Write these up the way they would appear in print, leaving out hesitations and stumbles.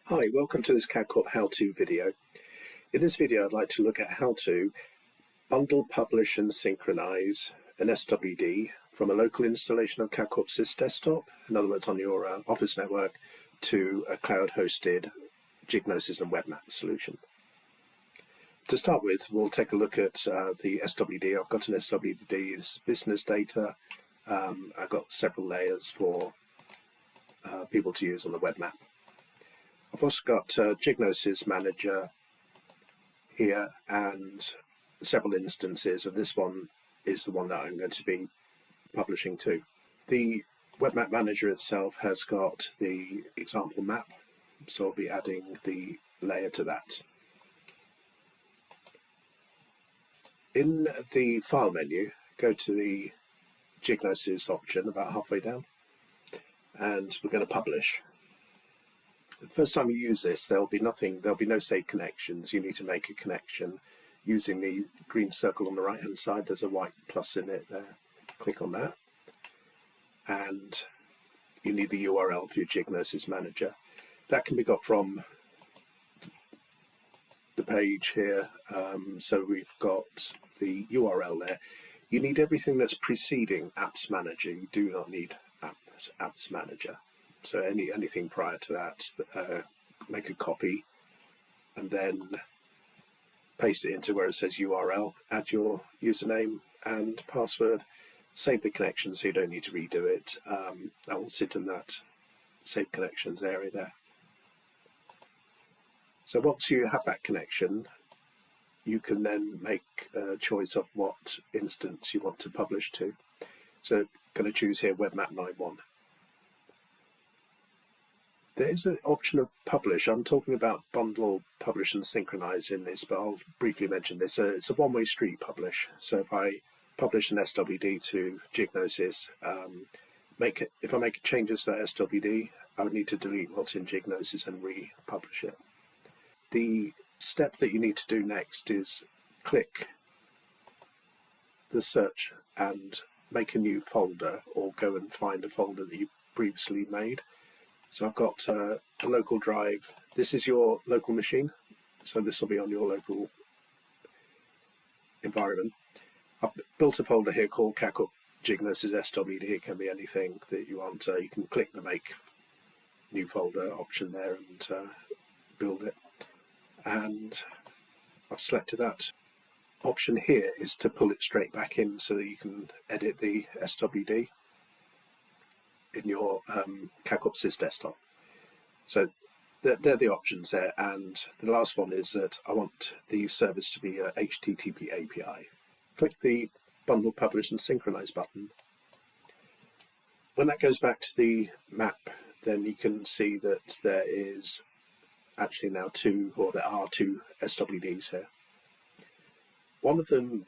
Hi, welcome to this CAD Corp how-to video. In this video I'd like to look at how to bundle, publish and synchronize an SWD from a local installation of CAD Corp Sys desktop, in other words on your office network, to a cloud-hosted Gignosis and WebMap solution. To start with, we'll take a look at the SWD. I've got an SWD, it's business data. I've got several layers for people to use on the WebMap. I've also got Gignosis Manager here and several instances, and this one is the one that I'm going to be publishing to. The WebMap Manager itself has got the example map, so I'll be adding the layer to that. In the File menu, go to the Gignosis option about halfway down, and we're going to publish. The first time you use this, there'll be no saved connections. You need to make a connection using the green circle on the right hand side. There's a white plus in it there. Click on that, and you need the URL for your Gignosis Manager. That can be got from the page here. So we've got the URL there. You need everything that's preceding Apps Manager. You do not need Apps Manager. So anything prior to that, make a copy and then paste it into where it says URL, add your username and password, save the connection so you don't need to redo it. That will sit in that save connections area there. So once you have that connection, you can then make a choice of what instance you want to publish to. So I'm going to choose here WebMap 9.1. There is an option of publish. I'm talking about bundle, publish and synchronize in this, but I'll briefly mention this. It's a one-way street publish. So if I publish an SWD to Gignosis, if I make changes to that SWD, I would need to delete what's in Gignosis and republish it. The step that you need to do next is click the search and make a new folder, or go and find a folder that you previously made. So I've got a local drive. This is your local machine, so this will be on your local environment. I've built a folder here called CAD Corp Gignosis SWD. It can be anything that you want. You can click the make new folder option there and build it. And I've selected that. Option here is to pull it straight back in so that you can edit the SWD in your CAD Corp Sys desktop. So they're the options there, and the last one is that I want the service to be a HTTP API. Click the bundle, publish and synchronize button. When that goes back to the map, then you can see that there is actually now there are two SWDs here. One of them,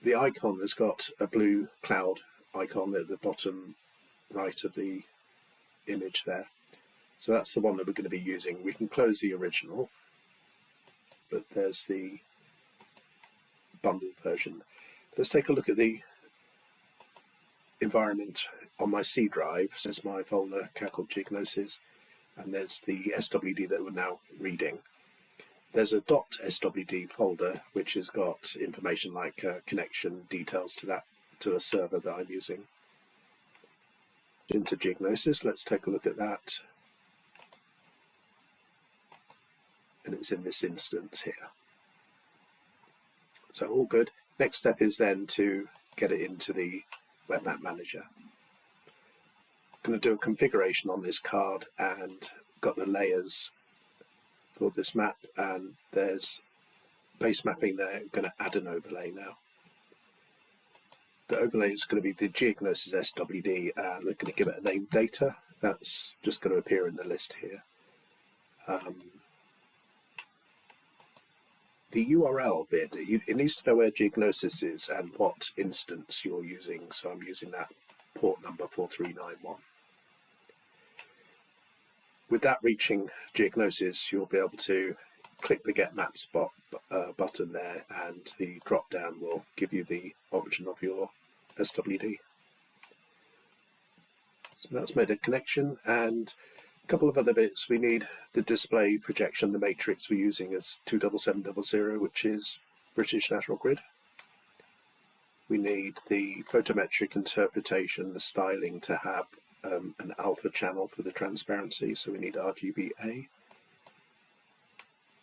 the icon, has got a blue cloud icon at the bottom right of the image there. So that's the one that we're going to be using. We can close the original, but there's the bundled version. Let's take a look at the environment on my C drive. So there's my folder, CAD Corp Gignosis, and there's the SWD that we're now reading. There's a .swd folder which has got information like connection details to a server that I'm using. Into Gignosis, let's take a look at that, and it's in this instance here. So all good. Next step is then to get it into the WebMap Manager. I'm going to do a configuration on this card and got the layers for this map, and there's base mapping there. I'm going to add an overlay now. The overlay is going to be the Gignosis SWD, and we're going to give it a name data. That's just going to appear in the list here. The URL bit, it needs to know where Gignosis is and what instance you're using. So I'm using that port number 4391. With that reaching Gignosis, you'll be able to click the Get Maps button there, and the drop down will give you the option of your SWD. So that's made a connection, and A couple of other bits. We need the display projection. The matrix we're using is 27700, which is British National Grid. We need the photometric interpretation, the styling, to have an alpha channel for the transparency, so we need RGBA.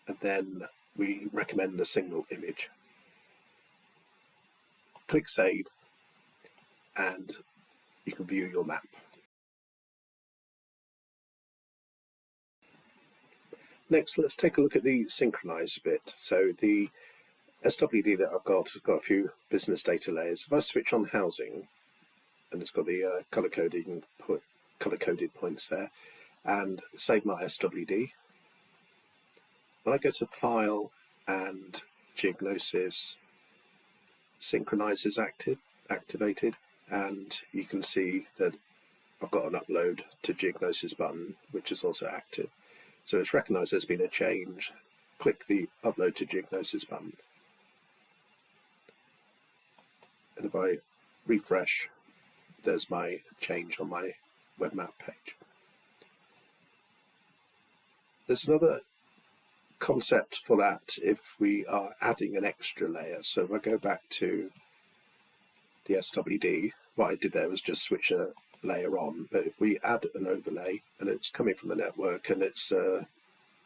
And then we recommend a single image. Click Save, and you can view your map. Next, let's take a look at the synchronize bit. So the SWD that I've got has got a few business data layers. If I switch on housing, and it's got the color-coded points there, and save my SWD, when I go to File and Geognosis, Synchronize is activated, and you can see that I've got an Upload to Geognosis button, which is also active. So it's recognised there's been a change. Click the Upload to Geognosis button. And if I refresh, there's my change on my web map page. There's another concept for that if we are adding an extra layer. So if I go back to the SWD, what I did there was just switch a layer on, but if we add an overlay and it's coming from the network and it's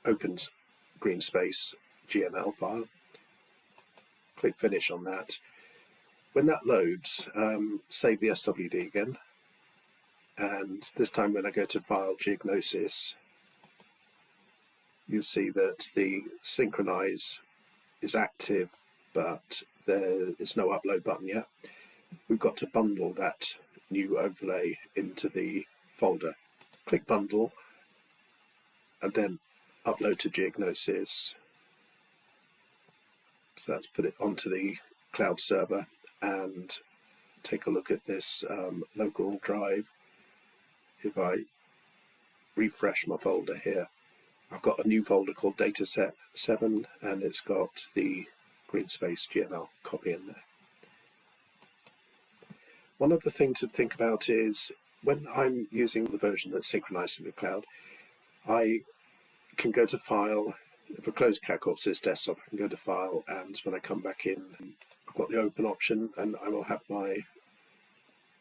open green space GML file, click finish on that. When that loads, save the SWD again, and this time when I go to File Geognosis, you'll see that the Synchronize is active, but there is no upload button yet. We've got to bundle that new overlay into the folder. Click Bundle, and then Upload to Geognosis. So let's put it onto the cloud server and take a look at this local drive. If I refresh my folder here, I've got a new folder called Dataset 7, and it's got the GreenSpace GML copy in there. One other thing to think about is when I'm using the version that's synchronized to the cloud, I can go to File. If I close CACOPSys desktop, I can go to File, and when I come back in, I've got the Open option, and I will have my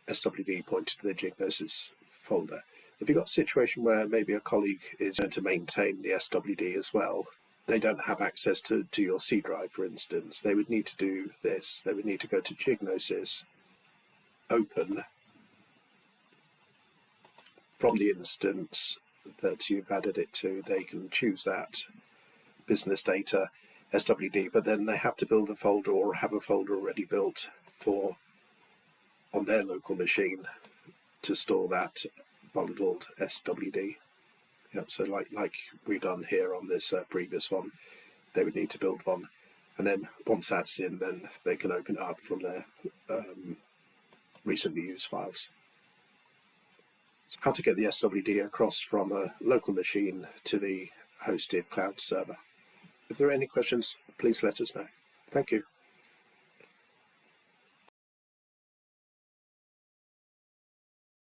SWD pointed to the Geognosis folder. If you've got a situation where maybe a colleague is going to maintain the SWD as well, they don't have access to your C drive, for instance, they would need to do this. They would need to go to Geognosis, Open, from the instance that you've added it to, they can choose that business data SWD, but then they have to build a folder or have a folder already built for on their local machine to store that bundled SWD. Yep, so like we've done here on this previous one, they would need to build one, and then once that's in, then they can open it up from their recently used files. So how to get the SWD across from a local machine to the hosted cloud server. If there are any questions, please let us know. Thank you.